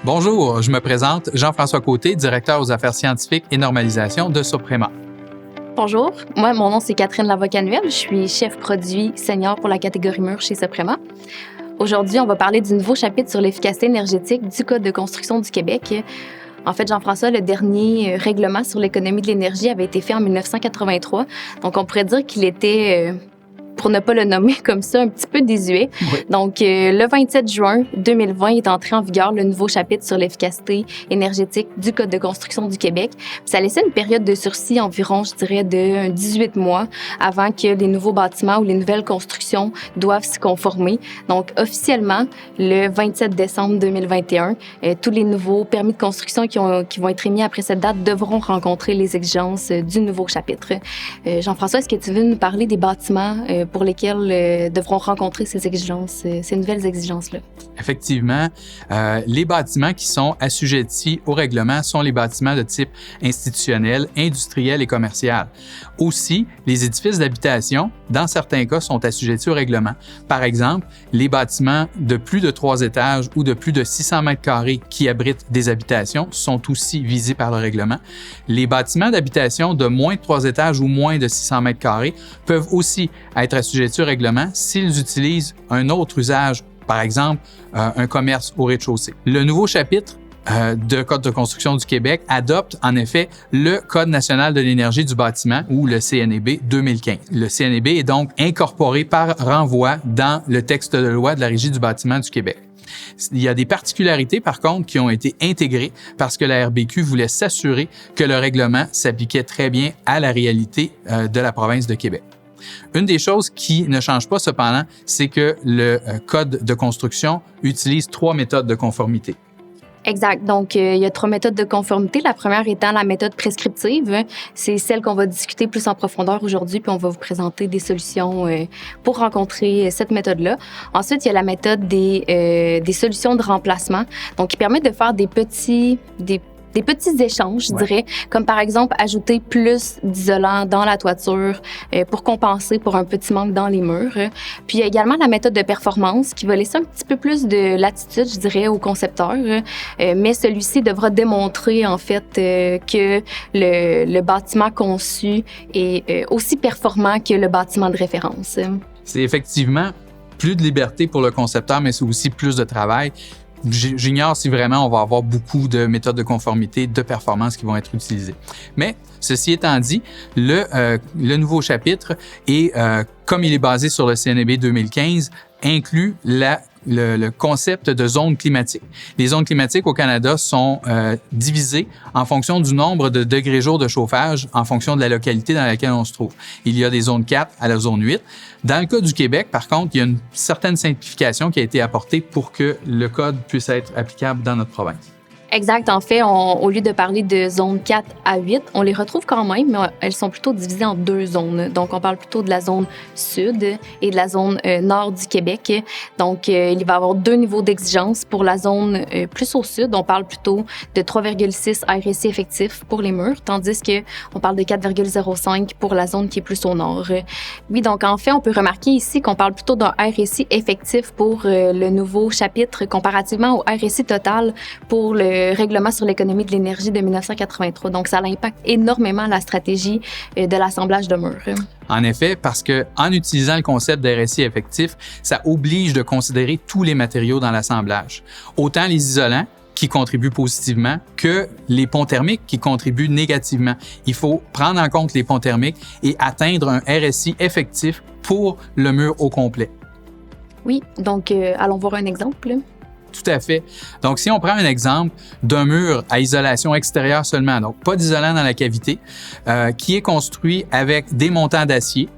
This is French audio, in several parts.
Bonjour, je me présente Jean-François Côté, directeur aux affaires scientifiques et normalisation de Soprema. Bonjour, mon nom c'est Catherine Lavoie-Canuel, je suis chef produit senior pour la catégorie mur chez Soprema. Aujourd'hui, on va parler du nouveau chapitre sur l'efficacité énergétique du Code de construction du Québec. En fait, Jean-François, le dernier règlement sur l'économie de l'énergie avait été fait en 1983, donc on pourrait dire qu'il était... pour ne pas le nommer comme ça, un petit peu désuet. Oui. Donc, le 27 juin 2020 est entré en vigueur le nouveau chapitre sur l'efficacité énergétique du Code de construction du Québec. Puis ça laissait une période de sursis environ, je dirais, de 18 mois avant que les nouveaux bâtiments ou les nouvelles constructions doivent s'y conformer. Donc, officiellement, le 27 décembre 2021, tous les nouveaux permis de construction qui vont être émis après cette date devront rencontrer les exigences du nouveau chapitre. Jean-François, est-ce que tu veux nous parler des bâtiments pour lesquels devront rencontrer ces exigences, ces nouvelles exigences-là? Effectivement, les bâtiments qui sont assujettis au règlement sont les bâtiments de type institutionnel, industriel et commercial. Aussi, les édifices d'habitation, dans certains cas, sont assujettis au règlement. Par exemple, les bâtiments de plus de 3 étages ou de plus de 600 mètres carrés qui abritent des habitations sont aussi visés par le règlement. Les bâtiments d'habitation de moins de 3 étages ou moins de 600 mètres carrés peuvent aussi être assujettis au règlement s'ils utilisent un autre usage, par exemple un commerce au rez-de-chaussée. Le nouveau chapitre de Code de construction du Québec adopte en effet le Code national de l'énergie du bâtiment ou le CNEB 2015. Le CNEB est donc incorporé par renvoi dans le texte de loi de la Régie du bâtiment du Québec. Il y a des particularités, par contre, qui ont été intégrées parce que la RBQ voulait s'assurer que le règlement s'appliquait très bien à la réalité de la province de Québec. Une des choses qui ne change pas cependant, c'est que le Code de construction utilise 3 méthodes de conformité. Exact. Donc, il y a 3 méthodes de conformité. La première étant la méthode prescriptive. C'est celle qu'on va discuter plus en profondeur aujourd'hui, puis on va vous présenter des solutions pour rencontrer cette méthode-là. Ensuite, il y a la méthode des solutions de remplacement, donc qui permet de faire des petits échanges, je dirais, comme par exemple ajouter plus d'isolant dans la toiture pour compenser pour un petit manque dans les murs. Puis il y a également la méthode de performance qui va laisser un petit peu plus de latitude, je dirais, au concepteur, mais celui-ci devra démontrer en fait que le bâtiment conçu est aussi performant que le bâtiment de référence. C'est effectivement plus de liberté pour le concepteur, mais c'est aussi plus de travail. J'ignore si vraiment on va avoir beaucoup de méthodes de conformité, de performance qui vont être utilisées. Mais ceci étant dit, le nouveau chapitre, comme il est basé sur le CNEB 2015, inclut le concept de zone climatique. Les zones climatiques au Canada sont divisées en fonction du nombre de degrés jour de chauffage, en fonction de la localité dans laquelle on se trouve. Il y a des zones 4 à la zone 8. Dans le cas du Québec, par contre, il y a une certaine simplification qui a été apportée pour que le code puisse être applicable dans notre province. Exact. En fait, au lieu de parler de zones 4 à 8, on les retrouve quand même, mais elles sont plutôt divisées en 2 zones. Donc, on parle plutôt de la zone sud et de la zone nord du Québec. Donc, il va y avoir 2 niveaux d'exigence. Pour la zone plus au sud, on parle plutôt de 3,6 RSI effectifs pour les murs, tandis qu'on parle de 4,05 pour la zone qui est plus au nord. Oui, donc en fait, on peut remarquer ici qu'on parle plutôt d'un RSI effectif pour le nouveau chapitre comparativement au RSI total pour le règlement sur l'économie de l'énergie de 1983. Donc, ça impacte énormément la stratégie de l'assemblage de murs. En effet, parce que en utilisant le concept d'RSI effectif, ça oblige de considérer tous les matériaux dans l'assemblage. Autant les isolants qui contribuent positivement que les ponts thermiques qui contribuent négativement. Il faut prendre en compte les ponts thermiques et atteindre un RSI effectif pour le mur au complet. Oui, donc allons voir un exemple. Tout à fait. Donc, si on prend un exemple d'un mur à isolation extérieure seulement, donc pas d'isolant dans la cavité, qui est construit avec des montants d'acier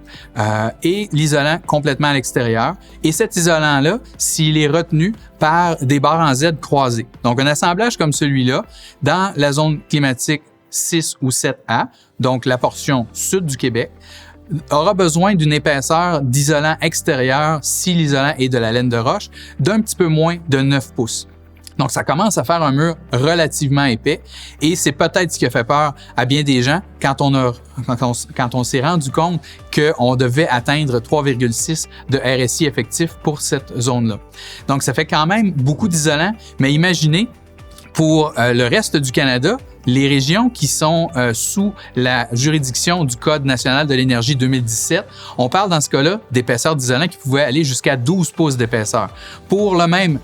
et l'isolant complètement à l'extérieur. Et cet isolant-là, s'il est retenu par des barres en Z croisées. Donc, un assemblage comme celui-là, dans la zone climatique 6 ou 7A, donc la portion sud du Québec, aura besoin d'une épaisseur d'isolant extérieur, si l'isolant est de la laine de roche, d'un petit peu moins de 9 pouces. Donc, ça commence à faire un mur relativement épais et c'est peut-être ce qui a fait peur à bien des gens quand on s'est rendu compte qu'on devait atteindre 3,6 de RSI effectif pour cette zone-là. Donc, ça fait quand même beaucoup d'isolant, mais imaginez Pour le reste du Canada, les régions qui sont sous la juridiction du Code national de l'énergie 2017, on parle dans ce cas-là d'épaisseur d'isolant qui pouvait aller jusqu'à 12 pouces d'épaisseur pour le même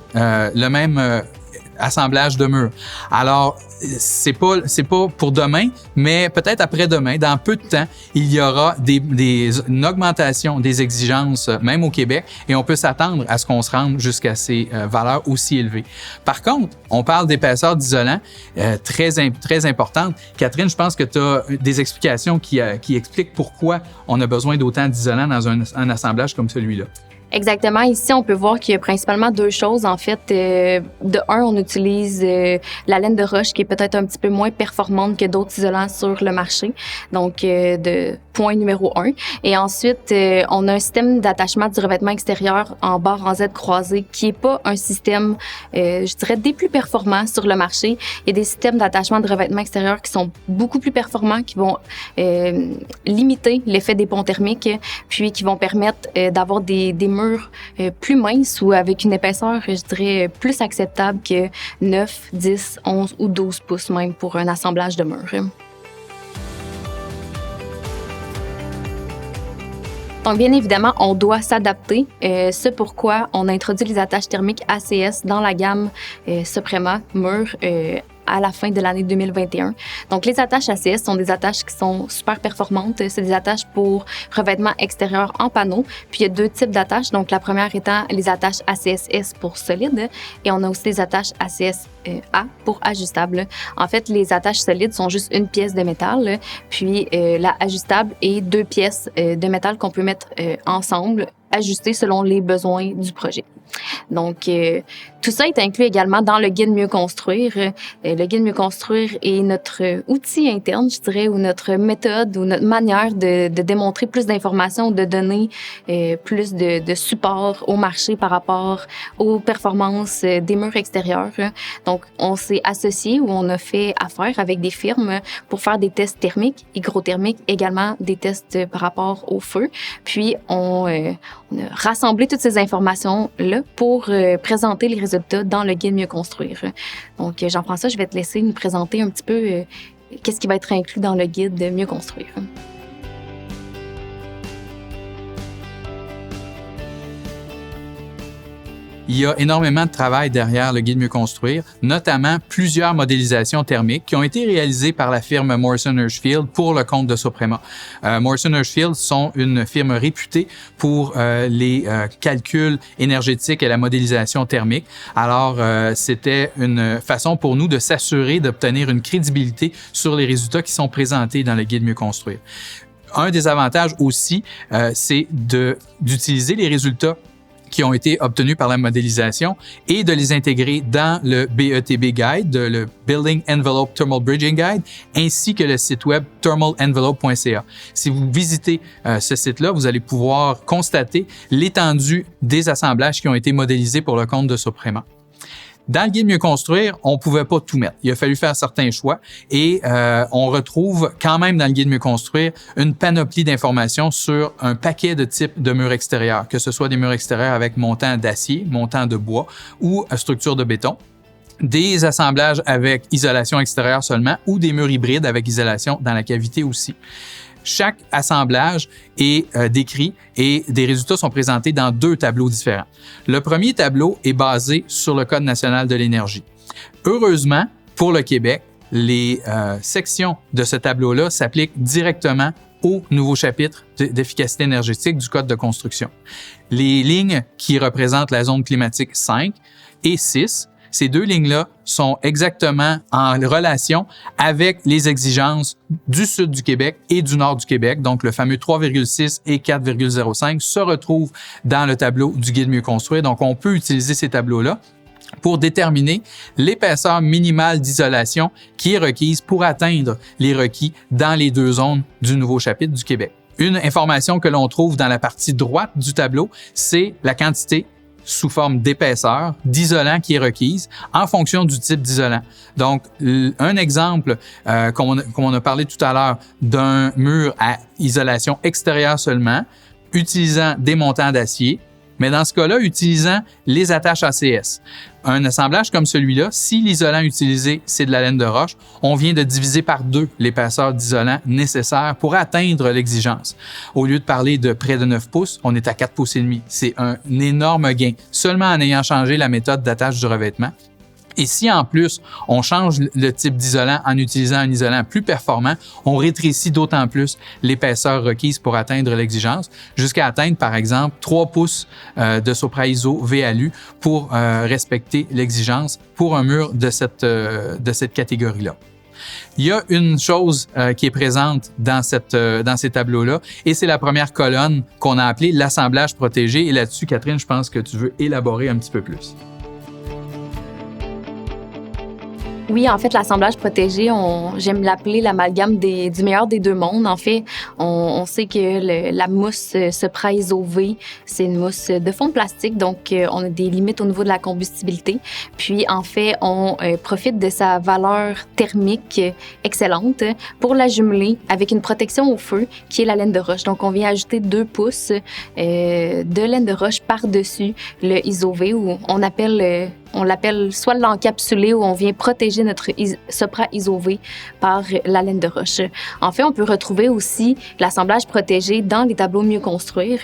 assemblage de murs. Alors, c'est pas pour demain, mais peut-être après-demain, dans peu de temps, il y aura une augmentation des exigences, même au Québec, et on peut s'attendre à ce qu'on se rende jusqu'à ces valeurs aussi élevées. Par contre, on parle d'épaisseur d'isolant très importante. Catherine, je pense que tu as des explications qui expliquent pourquoi on a besoin d'autant d'isolant dans un assemblage comme celui-là. Exactement. Ici, on peut voir qu'il y a principalement deux choses. En fait, de un, on utilise la laine de roche qui est peut-être un petit peu moins performante que d'autres isolants sur le marché. Donc, de point numéro 1. Et ensuite, on a un système d'attachement du revêtement extérieur en barre en Z croisée qui est pas un système, je dirais, des plus performants sur le marché. Il y a des systèmes d'attachement de revêtement extérieur qui sont beaucoup plus performants, qui vont limiter l'effet des ponts thermiques, puis qui vont permettre d'avoir des murs plus minces ou avec une épaisseur, je dirais, plus acceptable que 9, 10, 11 ou 12 pouces même pour un assemblage de murs. Donc, bien évidemment, on doit s'adapter. C'est pourquoi on a introduit les attaches thermiques ACS dans la gamme Suprema Mur à la fin de l'année 2021. Donc, les attaches ACS sont des attaches qui sont super performantes. C'est des attaches pour revêtement extérieur en panneau. Puis, il y a deux types d'attaches. Donc, la première étant les attaches ACS-S pour solide et on a aussi les attaches ACS-A pour ajustable. En fait, les attaches solides sont juste une pièce de métal, puis la ajustable est deux pièces de métal qu'on peut mettre ensemble, ajustées selon les besoins du projet. Donc, tout ça est inclus également dans le guide Mieux construire. Le guide Mieux construire est notre outil interne, je dirais, ou notre méthode ou notre manière de démontrer plus d'informations, de donner plus de support au marché par rapport aux performances des murs extérieurs. Donc, on s'est associé ou on a fait affaire avec des firmes pour faire des tests thermiques, hygrothermiques, également des tests par rapport au feu. Puis, on a rassemblé toutes ces informations-là pour présenter les résultats dans le guide Mieux construire. Donc, Jean-François, je vais te laisser nous présenter un petit peu qu'est-ce qui va être inclus dans le guide Mieux construire. Il y a énormément de travail derrière le guide Mieux construire, notamment plusieurs modélisations thermiques qui ont été réalisées par la firme Morrison Hershfield pour le compte de Suprema. Morrison Hershfield sont une firme réputée pour les calculs énergétiques et la modélisation thermique. Alors, c'était une façon pour nous de s'assurer d'obtenir une crédibilité sur les résultats qui sont présentés dans le guide Mieux construire. Un des avantages aussi, c'est d'utiliser les résultats qui ont été obtenus par la modélisation et de les intégrer dans le BETB Guide, le Building Envelope Thermal Bridging Guide, ainsi que le site web thermalenvelope.ca. Si vous visitez ce site-là, vous allez pouvoir constater l'étendue des assemblages qui ont été modélisés pour le compte de Suprema. Dans le guide Mieux construire, on pouvait pas tout mettre. Il a fallu faire certains choix et on retrouve quand même dans le guide Mieux construire une panoplie d'informations sur un paquet de types de murs extérieurs, que ce soit des murs extérieurs avec montant d'acier, montant de bois ou structure de béton, des assemblages avec isolation extérieure seulement ou des murs hybrides avec isolation dans la cavité aussi. Chaque assemblage est décrit et des résultats sont présentés dans deux tableaux différents. Le premier tableau est basé sur le Code national de l'énergie. Heureusement, pour le Québec, les sections de ce tableau-là s'appliquent directement au nouveau chapitre d'efficacité énergétique du Code de construction. Les lignes qui représentent la zone climatique 5 et 6, ces deux lignes-là sont exactement en relation avec les exigences du sud du Québec et du nord du Québec. Donc, le fameux 3,6 et 4,05 se retrouvent dans le tableau du guide Mieux construire. Donc, on peut utiliser ces tableaux-là pour déterminer l'épaisseur minimale d'isolation qui est requise pour atteindre les requis dans les deux zones du nouveau chapitre du Québec. Une information que l'on trouve dans la partie droite du tableau, c'est la quantité sous forme d'épaisseur, d'isolant qui est requise en fonction du type d'isolant. Donc, un exemple comme on a parlé tout à l'heure d'un mur à isolation extérieure seulement, utilisant des montants d'acier, mais dans ce cas-là, utilisant les attaches ACS. un assemblage comme celui-là, si l'isolant utilisé, c'est de la laine de roche, on vient de diviser par 2 l'épaisseur d'isolant nécessaire pour atteindre l'exigence. Au lieu de parler de près de 9 pouces, on est à 4 pouces et demi. C'est un énorme gain, seulement en ayant changé la méthode d'attache du revêtement. Et si en plus, on change le type d'isolant en utilisant un isolant plus performant, on rétrécit d'autant plus l'épaisseur requise pour atteindre l'exigence, jusqu'à atteindre, par exemple, 3 pouces de Sopra-Iso V-Alu pour respecter l'exigence pour un mur de cette catégorie-là. Il y a une chose qui est présente dans ces tableaux-là, et c'est la première colonne qu'on a appelée l'assemblage protégé. Et là-dessus, Catherine, je pense que tu veux élaborer un petit peu plus. Oui, en fait, l'assemblage protégé, j'aime l'appeler l'amalgame du meilleur des 2 mondes. En fait, on sait que la mousse Sopra-Iso V, c'est une mousse de fond de plastique, donc on a des limites au niveau de la combustibilité. Puis, en fait, on profite de sa valeur thermique excellente pour la jumeler avec une protection au feu qui est la laine de roche. Donc, on vient ajouter 2 pouces de laine de roche par-dessus le Iso V, où on l'appelle soit l'encapsulé, où on vient protéger notre Sopra-Iso V par la laine de roche. En fait, on peut retrouver aussi l'assemblage protégé dans les tableaux mieux construire.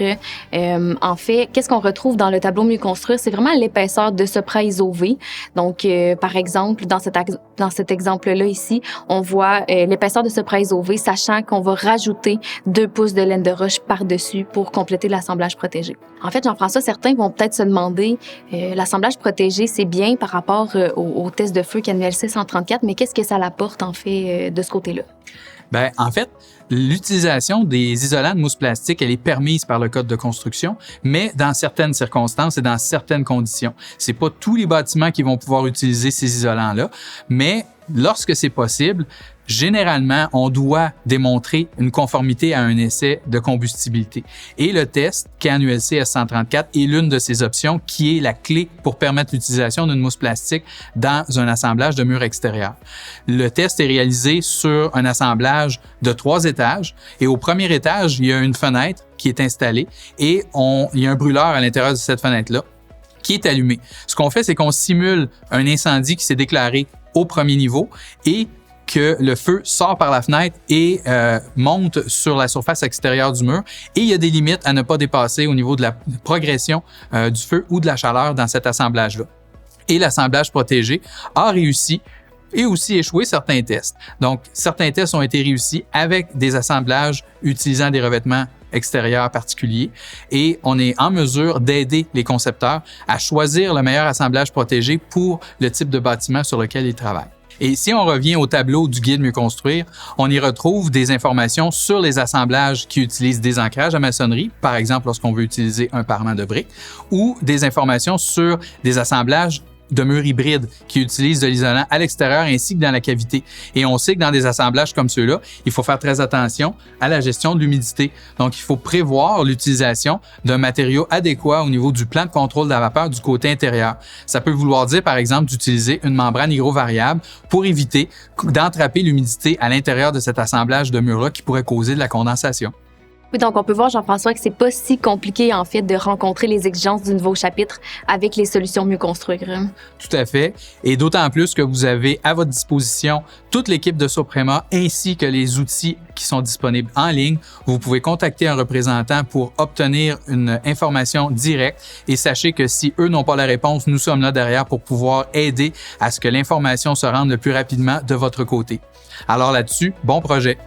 En fait, qu'est-ce qu'on retrouve dans le tableau mieux construire? C'est vraiment l'épaisseur de Sopra-Iso V. Donc, par exemple, dans cet exemple-là ici, on voit l'épaisseur de Sopra-Iso V, sachant qu'on va rajouter 2 pouces de laine de roche par-dessus pour compléter l'assemblage protégé. En fait, Jean-François, certains vont peut-être se demander, l'assemblage protégé, c'est bien par rapport au test de feu CANULC 134, mais qu'est-ce que ça l'apporte, en fait, de ce côté-là? Bien, en fait, l'utilisation des isolants de mousse plastique, elle est permise par le Code de construction, mais dans certaines circonstances et dans certaines conditions. C'est pas tous les bâtiments qui vont pouvoir utiliser ces isolants-là, mais lorsque c'est possible, généralement, on doit démontrer une conformité à un essai de combustibilité. Et le test CANULC S134 est l'une de ces options qui est la clé pour permettre l'utilisation d'une mousse plastique dans un assemblage de murs extérieurs. Le test est réalisé sur un assemblage de 3 étages et au premier étage, il y a une fenêtre qui est installée et il y a un brûleur à l'intérieur de cette fenêtre-là qui est allumé. Ce qu'on fait, c'est qu'on simule un incendie qui s'est déclaré au premier niveau et que le feu sort par la fenêtre et monte sur la surface extérieure du mur. Et il y a des limites à ne pas dépasser au niveau de la progression du feu ou de la chaleur dans cet assemblage-là. Et l'assemblage protégé a réussi et aussi échoué certains tests. Donc, certains tests ont été réussis avec des assemblages utilisant des revêtements extérieurs particuliers et on est en mesure d'aider les concepteurs à choisir le meilleur assemblage protégé pour le type de bâtiment sur lequel ils travaillent. Et si on revient au tableau du guide Mieux construire, on y retrouve des informations sur les assemblages qui utilisent des ancrages à maçonnerie, par exemple lorsqu'on veut utiliser un parement de briques, ou des informations sur des assemblages de murs hybrides qui utilisent de l'isolant à l'extérieur ainsi que dans la cavité. Et on sait que dans des assemblages comme ceux-là, il faut faire très attention à la gestion de l'humidité. Donc, il faut prévoir l'utilisation d'un matériau adéquat au niveau du plan de contrôle de la vapeur du côté intérieur. Ça peut vouloir dire, par exemple, d'utiliser une membrane hygrovariable pour éviter d'entraper l'humidité à l'intérieur de cet assemblage de murs-là qui pourrait causer de la condensation. Oui, donc on peut voir, Jean-François, que c'est pas si compliqué, en fait, de rencontrer les exigences du nouveau chapitre avec les solutions Mieux construire. Tout à fait. Et d'autant plus que vous avez à votre disposition toute l'équipe de Soprema ainsi que les outils qui sont disponibles en ligne. Vous pouvez contacter un représentant pour obtenir une information directe et sachez que si eux n'ont pas la réponse, nous sommes là derrière pour pouvoir aider à ce que l'information se rende le plus rapidement de votre côté. Alors là-dessus, bon projet!